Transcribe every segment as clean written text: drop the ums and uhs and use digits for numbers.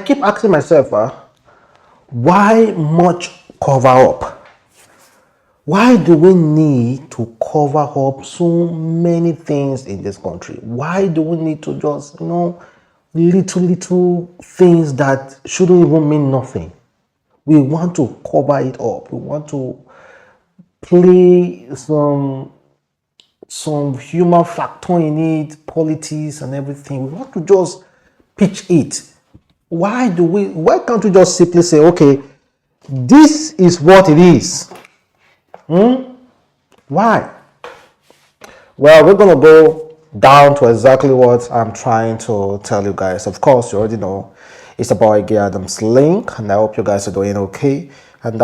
keep asking myself, why much cover up? Why do we need to cover up so many things in this country? Why do we need to just, little things that shouldn't even mean nothing? We want to cover it up. We want to play some human factor in it, politics and everything. We want to just pitch it. Why can't we just simply say, okay, this is what it is? Why? Well, we're going to go down to exactly what I'm trying to tell you guys. Of course, you already know it's about Adamslink, and I hope you guys are doing okay. And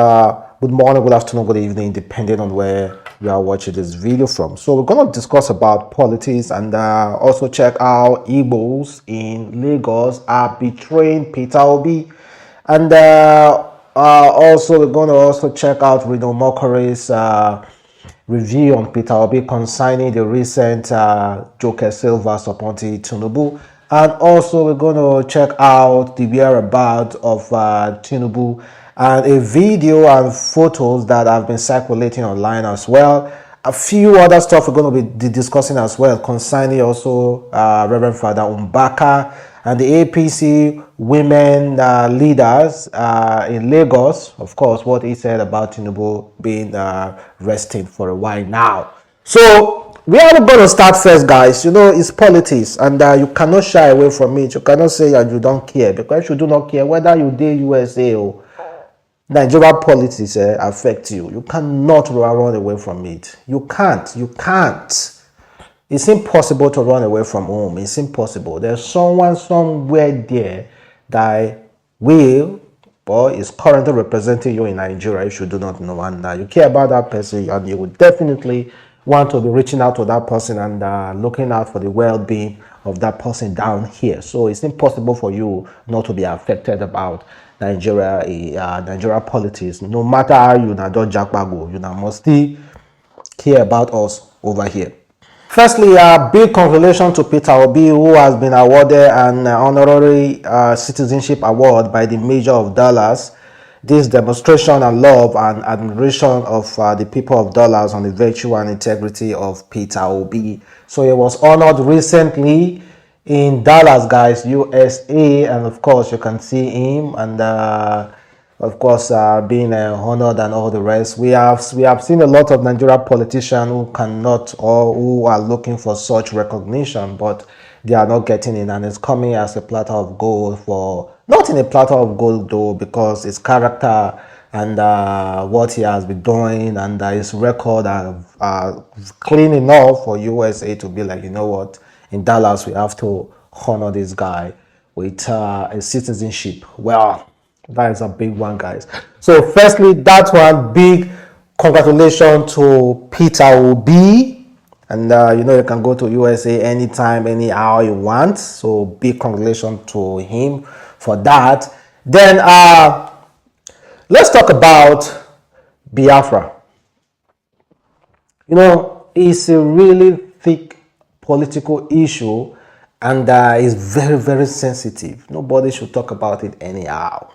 good morning, good afternoon, good evening, depending on where you are watching this video from. So we're going to discuss about politics and also check how Igbos in Lagos are betraying Peter Obi. And also we're going to also check out Reno Mokori's review on Peter Obi concerning the recent Joker Silva supporting Tinubu. And also we're going to check out the whereabouts of Tinubu and a video and photos that have been circulating online as well. A few other stuff we're going to be discussing as well concerning also Reverend Father Mbaka and the APC women leaders in Lagos. Of course, what he said about Tinubu being resting for a while now. So we are going to start first, guys. It's politics, and you cannot shy away from it. You cannot say that you don't care, because you do not care whether you did USA or Nigeria politics affect you. You cannot run away from it. You can't. It's impossible to run away from home. It's impossible. There's someone somewhere there that will or is currently representing you in Nigeria if you do not know, and you care about that person, and you would definitely want to be reaching out to that person and looking out for the well-being of that person down here. So it's impossible for you not to be affected about Nigeria politics. No matter how you don't jackbago, you must still care about us over here. Firstly, a big congratulations to Peter Obi, who has been awarded an honorary citizenship award by the Mayor of Dallas. This demonstration and love and admiration of the people of Dallas on the virtue and integrity of Peter Obi. So he was honored recently in Dallas, guys, USA, and of course you can see him and of course being honored and all the rest. We have seen a lot of Nigeria politicians who cannot or who are looking for such recognition, but they are not getting it, and it's coming as a platter of gold for, not in a platter of gold though, because his character and what he has been doing and his record are clean enough for USA to be like, you know what, in Dallas we have to honor this guy with a citizenship. Well, that is a big one, guys. So firstly, that one, big congratulations to Peter Obi. And you can go to USA anytime, anyhow you want. So big congratulations to him for that. Then let's talk about Biafra. It's a really thick political issue, and it's very, very sensitive. Nobody should talk about it anyhow.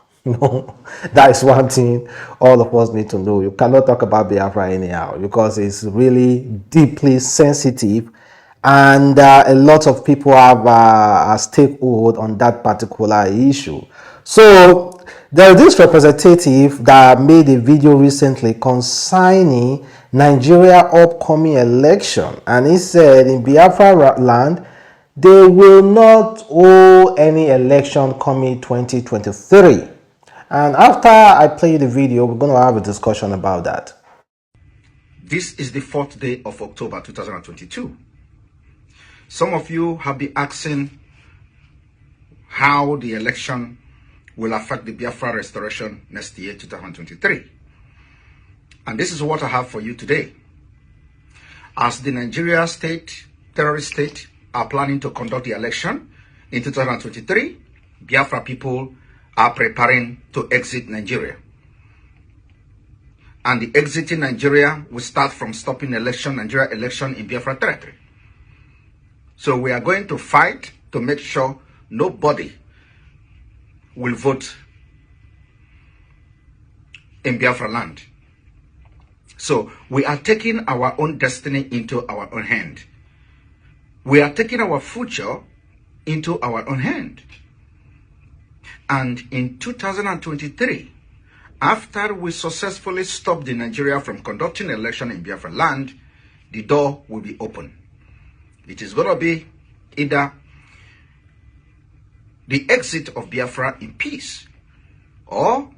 That is one thing all of us need to know. You cannot talk about Biafra anyhow, because it's really deeply sensitive, and a lot of people have a stakehold on that particular issue. So there is this representative that made a video recently concerning Nigeria upcoming election, and he said in Biafra land they will not hold any election coming 2023. And after I play the video, we're going to have a discussion about that. This is the 4th day of October 2022. Some of you have been asking how the election will affect the Biafra restoration next year, 2023. And this is what I have for you today. As the Nigeria state, terrorist state, are planning to conduct the election in 2023, Biafra people are preparing to exit Nigeria. And the exiting Nigeria will start from stopping Nigeria election in Biafra territory. So we are going to fight to make sure nobody will vote in Biafra land. So we are taking our own destiny into our own hand. We are taking our future into our own hand. And in 2023, after we successfully stopped the Nigeria from conducting election in Biafra land, the door will be open. It is going to be either the exit of Biafra in peace, or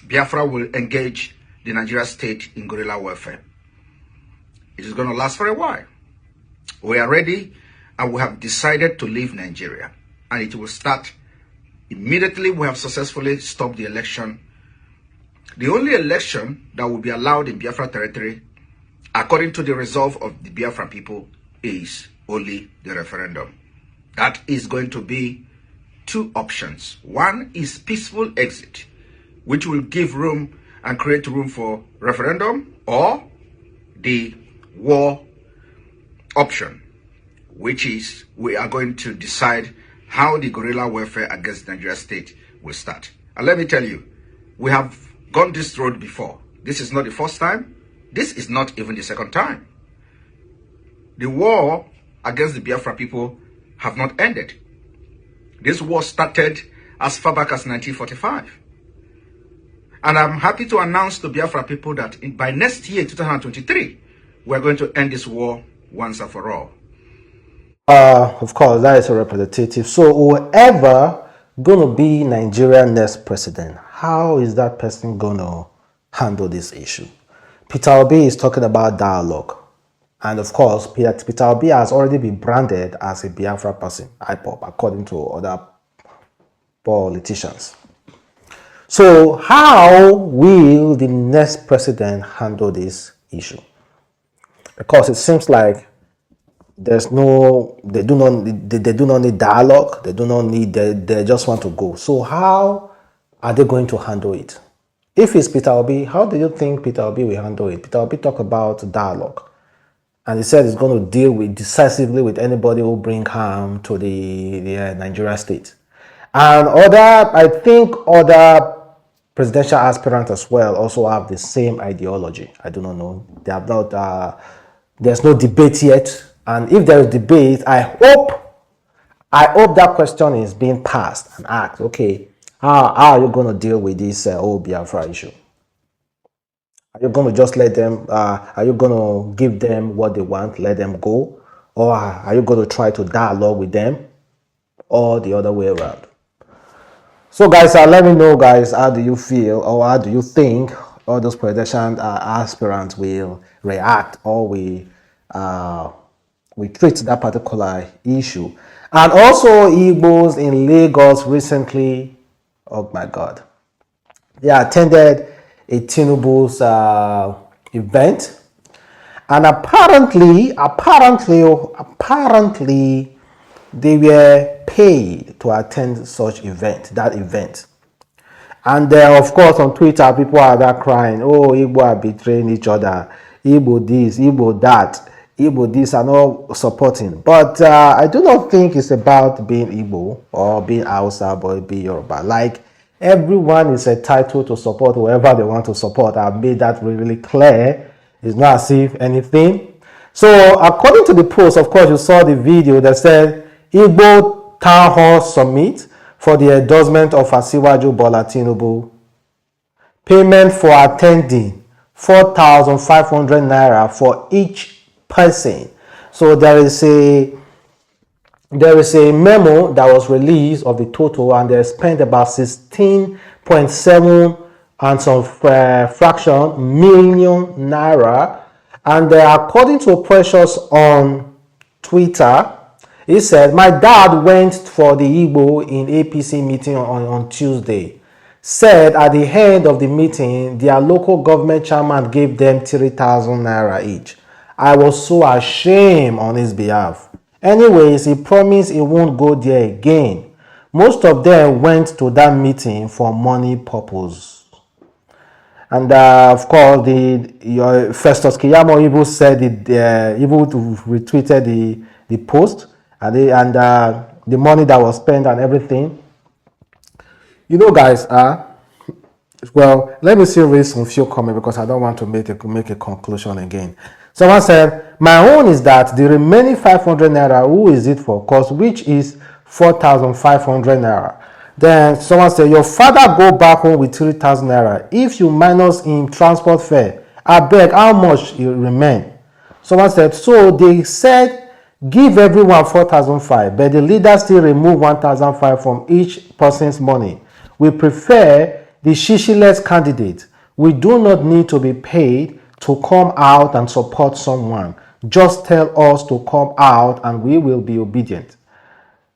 Biafra will engage the Nigeria state in guerrilla warfare. It is going to last for a while. We are ready and we have decided to leave Nigeria, and it will start immediately we have successfully stopped the election. The only election that will be allowed in Biafra territory, according to the resolve of the Biafra people, is only the referendum. That is going to be two options. One is peaceful exit, which will give room and create room for referendum, or the war option, which is we are going to decide how the guerrilla warfare against the Nigeria state will start. And let me tell you, we have gone this road before. This is not the first time. This is not even the second time. The war against the Biafra people have not ended. This war started as far back as 1945. And I'm happy to announce to Biafra people that by next year, 2023, we're going to end this war once and for all. Of course, that is a representative. So whoever gonna be Nigeria's next president, how is that person gonna handle this issue? Peter Obi is talking about dialogue. And of course, Peter Obi has already been branded as a Biafra person, IPOP, according to other politicians. So how will the next president handle this issue? Because it seems like there's no, they do not need dialogue. They do not need, they just want to go. So how are they going to handle it? If it's Peter Obi, how do you think Peter Obi will handle it? Peter Obi talk about dialogue, and he said he's going to deal with decisively with anybody who bring harm to the Nigeria state. And I think other presidential aspirants as well also have the same ideology. I do not know. They have not. There's no debate yet. And if there is debate, I hope that question is being passed and asked. Okay, how are you going to deal with this whole Biafra issue? Are you going to just let them? Are you going to give them what they want, let them go, or are you going to try to dialogue with them, or the other way around? So, guys, let me know, guys. How do you feel, or how do you think all those presidential aspirants will react, or we treat that particular issue? And also, Igbos in Lagos recently, oh my God, they attended a Tinubu's event, and apparently, they were paid to attend such that event. And of course, on Twitter, people are there crying, oh, Igbo are betraying each other, Igbo this, Igbo that, Igbo this, and all supporting. But I do not think it's about being Igbo or being Hausa or being Yoruba. Like, everyone is entitled to support whoever they want to support. I've made that really clear. It's not as if anything. So, according to the post, of course, you saw the video that said Igbo Town Hall Summit for the endorsement of Asiwaju Bola Tinubu. Payment for attending 4,500 naira for each person. So there is a memo that was released of the total, and they spent about 16.7 and some fraction million naira. And according to Precious on Twitter, he said, my dad went for the Igbo in APC meeting on Tuesday. Said at the end of the meeting, their local government chairman gave them 3,000 naira each. I was so ashamed on his behalf. Anyways, he promised he won't go there again. Most of them went to that meeting for money purpose. And of course, Festus Keyamo even said it, even retweeted the post, and the money that was spent and everything. You know, guys, well, let me see read some few comments because I don't want to make a conclusion again. Someone said, my own is that the remaining 500 naira, who is it for? Cost, which is 4,500 naira. Then someone said, your father go back home with 3,000 naira. If you minus in transport fare, I beg, how much it remain? Someone said, so they said, give everyone 4,500, but the leader still remove 1,500 from each person's money. We prefer the shishiless candidate. We do not need to be paid to come out and support someone. Just tell us to come out and we will be obedient.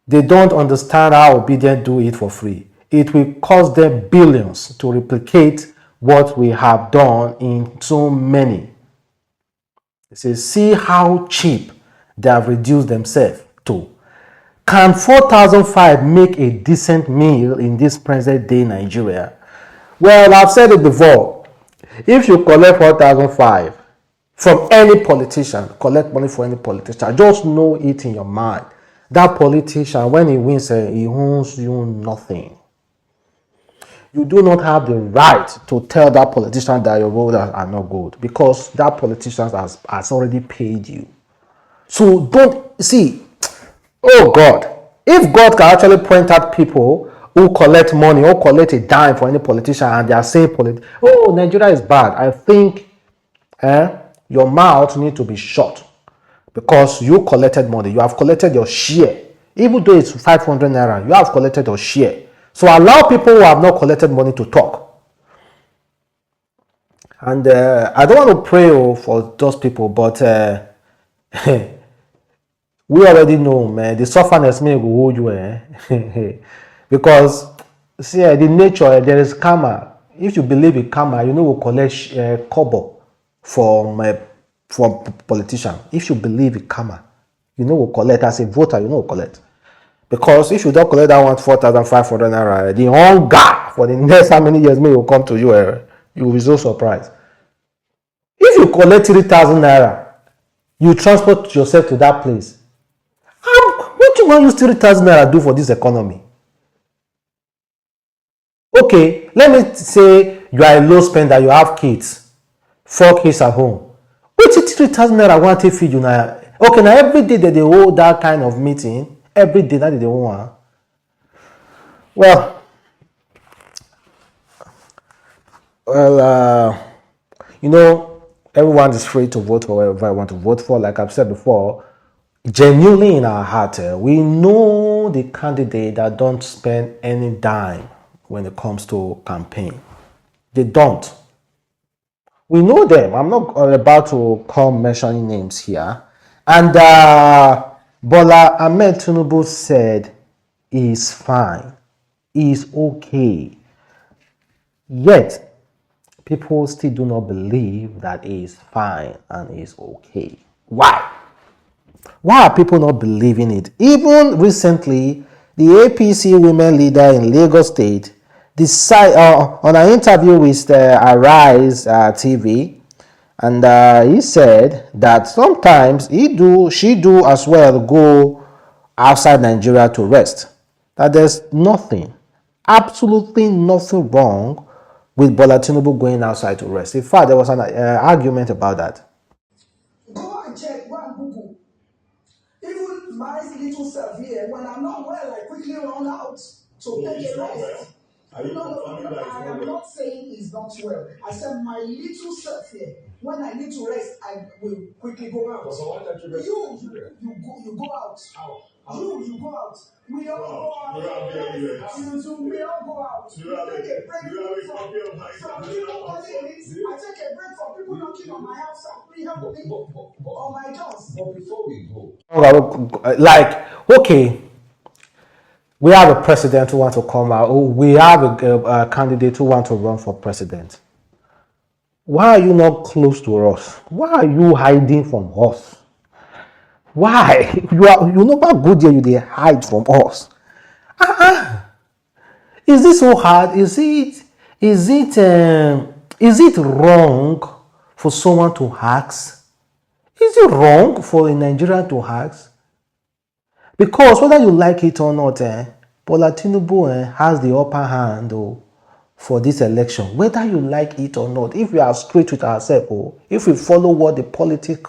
They don't understand how obedient do it for free. It will cost them billions to replicate what we have done in so many. It says, see how cheap they have reduced themselves to. Can 4,500 make a decent meal in this present day Nigeria? Well, I've said it before. If you collect 4,500 from any politician, collect money for any politician, just know it in your mind. That politician, when he wins, he owns you nothing. You do not have the right to tell that politician that your roads are not good because that politician has already paid you. So don't see, oh God, if God can actually point out people who collect money or collect a dime for any politician and they are saying, oh, Nigeria is bad, I think your mouth needs to be shut because you collected money. You have collected your share. Even though it's 500 naira, you have collected your share. So allow people who have not collected money to talk. And I don't want to pray for those people, but we already know, man, the sufferness may go hold you, because see, the nature, there is karma. If you believe in karma, you know we collect kobo from politician. If you believe in karma, you know we collect as a voter. You know we collect because if you don't collect that one 4,500 naira, the hunger for the next how many years may will come to you. You will be so surprised. If you collect 3,000 naira, you transport yourself to that place. What you want to use 3,000 naira do for this economy? Okay, let me say you are a low spender, you have kids, 4 kids at home. Which 3,000 naira want to feed you now? Okay, now every day that they hold that kind of meeting, every day that they want. Well, you know, everyone is free to vote for whatever I want to vote for. Like I've said before, genuinely in our heart, we know the candidate that don't spend any dime when it comes to campaign. They don't. We know them. I'm not about to come mentioning names here. And Bola Ahmed Tinubu said he's fine. He's okay. Yet, people still do not believe that he is fine and is okay. Why? Why are people not believing it? Even recently, the APC women leader in Lagos State decided on an interview with Arise TV, and he said that sometimes she do as well go outside Nigeria to rest. That there's nothing, absolutely nothing wrong with Bola Tinubu going outside to rest. In fact, there was an argument about that. Go and check, go and Google. Even my little self here, when I'm not well, I quickly run out to take a rest. No, I am not saying he's not well. I said my little self here, when I need to rest, I will quickly go out. So why don't you rest? You go out. How? You go out. We all go out. We all go out. We take a break from people calling me. I take a break from people knocking on my house and help me on my jobs. But before we go, like, okay, we have a president who wants to come out. We have a candidate who wants to run for president. Why are you not close to us? Why are you hiding from us? Why? You know how good you hide from us. Is this so hard? Is it wrong for someone to ask? Is it wrong for a Nigerian to ask? Because whether you like it or not, Bola Tinubu has the upper hand for this election, whether you like it or not. If we are straight with ourselves, if we follow what the politics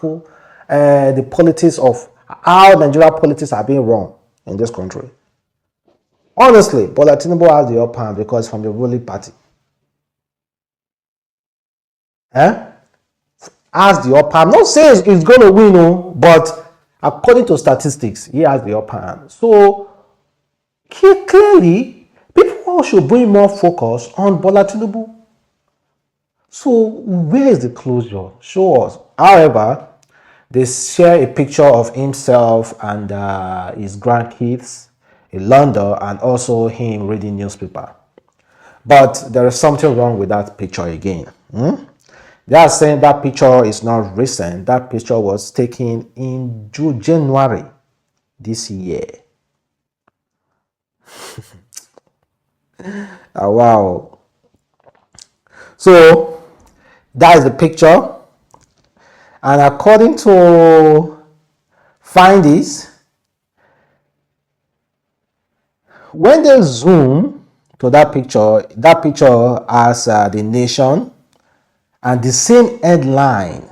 of how Nigeria politics are being run in this country, honestly, Bola Tinubu has the upper hand because from the ruling party. Has the upper hand. I'm not saying he's going to win, but according to statistics, he has the upper hand. So clearly, people should bring more focus on Bola Tinubu. So where is the closure? Show us. However, they share a picture of himself and his grandkids in London, and also him reading newspaper. But there is something wrong with that picture again. They are saying that picture is not recent. That picture was taken in January this year. Wow. So that is the picture. And according to findings, when they zoom to that picture has the nation and the same headline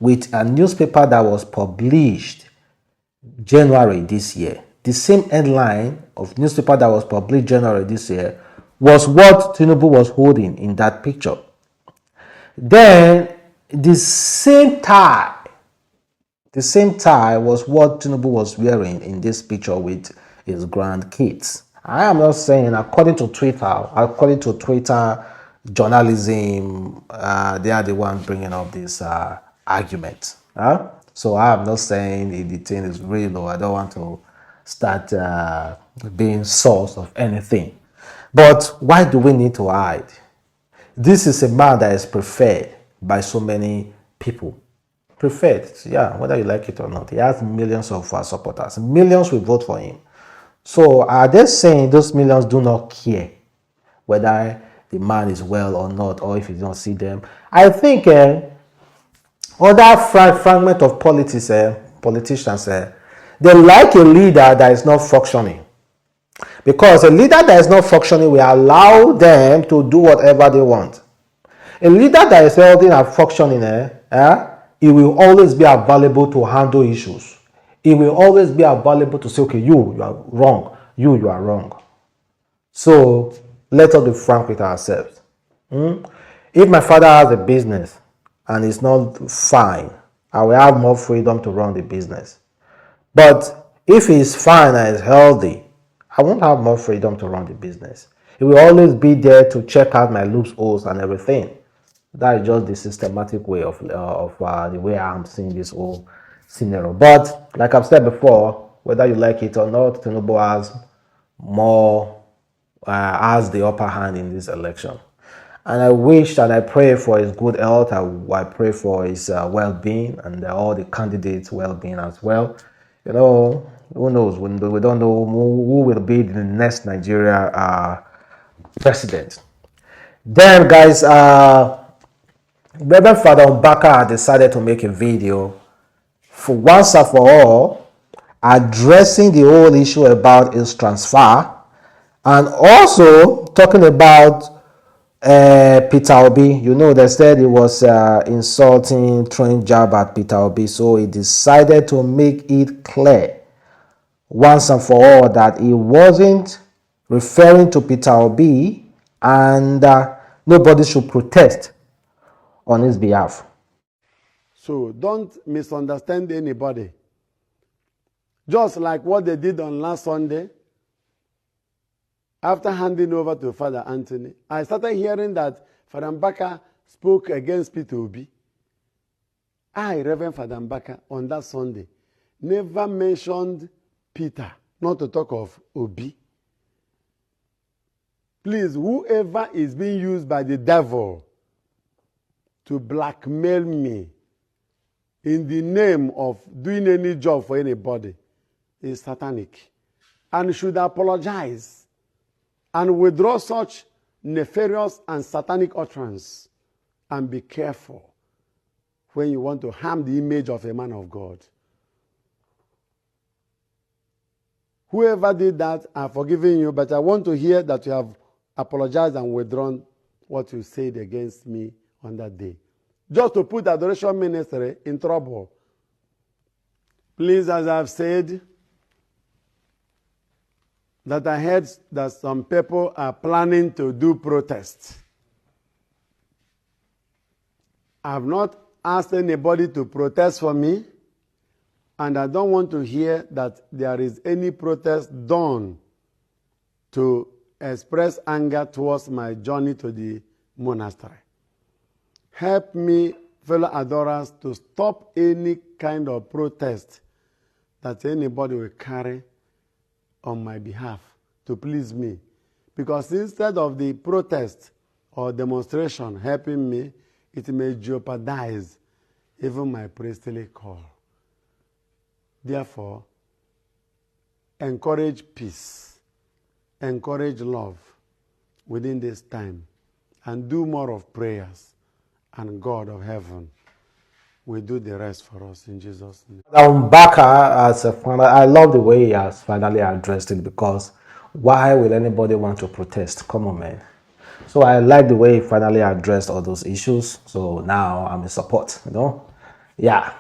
with a newspaper that was published January this year. The same headline of newspaper that was published January this year was what Tinubu was holding in that picture. Then the same tie was what Tinubu was wearing in this picture with his grandkids. I am not saying according to Twitter journalism, they are the ones bringing up this argument. So I am not saying the thing is real, or I don't want to start being source of anything. But why do we need to hide? This is a man that is preferred by so many people. Preferred, yeah, whether you like it or not. He has millions of supporters. Millions will vote for him. So are they saying those millions do not care whether the man is well or not, or if you don't see them? I think other fragment of politicians, they like a leader that is not functioning. Because a leader that is not functioning will allow them to do whatever they want. A leader that is healthy and functioning, he will always be available to handle issues. He will always be available to say, okay, you are wrong. You are wrong. So let us be frank with ourselves. If my father has a business and it's not fine, I will have more freedom to run the business. But if he's fine and is healthy, I won't have more freedom to run the business. He will always be there to check out my loopholes and everything. That is just the systematic way of the way I'm seeing this whole scenario. But like I've said before, whether you like it or not, Tinubu has the upper hand in this election. And I wish and I pray for his good health. I pray for his well-being and all the candidates' well-being as well. You know, who knows? We don't know who will be the next Nigeria president. Then, guys, Reverend Father Mbaka decided to make a video for once and for all addressing the whole issue about his transfer, and also talking about Peter Obi. You know, they said he was insulting, throwing jab at Peter Obi, so he decided to make it clear once and for all that he wasn't referring to Peter Obi, and nobody should protest on his behalf. So don't misunderstand anybody. Just like what they did on last Sunday, after handing over to Father Anthony, I started hearing that Father Mbaka spoke against Peter Obi. I, Reverend Father Mbaka, on that Sunday, never mentioned Peter, not to talk of Obi. Please, whoever is being used by the devil to blackmail me in the name of doing any job for anybody is satanic, and should apologize and withdraw such nefarious and satanic utterance, and be careful when you want to harm the image of a man of God. Whoever did that, I'm forgiving you, but I want to hear that you have apologized and withdrawn what you said against me on that day. Just to put the adoration ministry in trouble. Please, as I've said, that I heard that some people are planning to do protests. I've not asked anybody to protest for me, and I don't want to hear that there is any protest done to express anger towards my journey to the monastery. Help me, fellow adorers, to stop any kind of protest that anybody will carry on my behalf to please me. Because instead of the protest or demonstration helping me, it may jeopardize even my priestly call. Therefore, encourage peace, encourage love within this time, and do more of prayers, and God of heaven will do the rest for us in Jesus' name. Mbaka, as a final, I love the way he has finally addressed it, because why will anybody want to protest? Come on, man. So I like the way he finally addressed all those issues. So now I'm in support, you know? Yeah.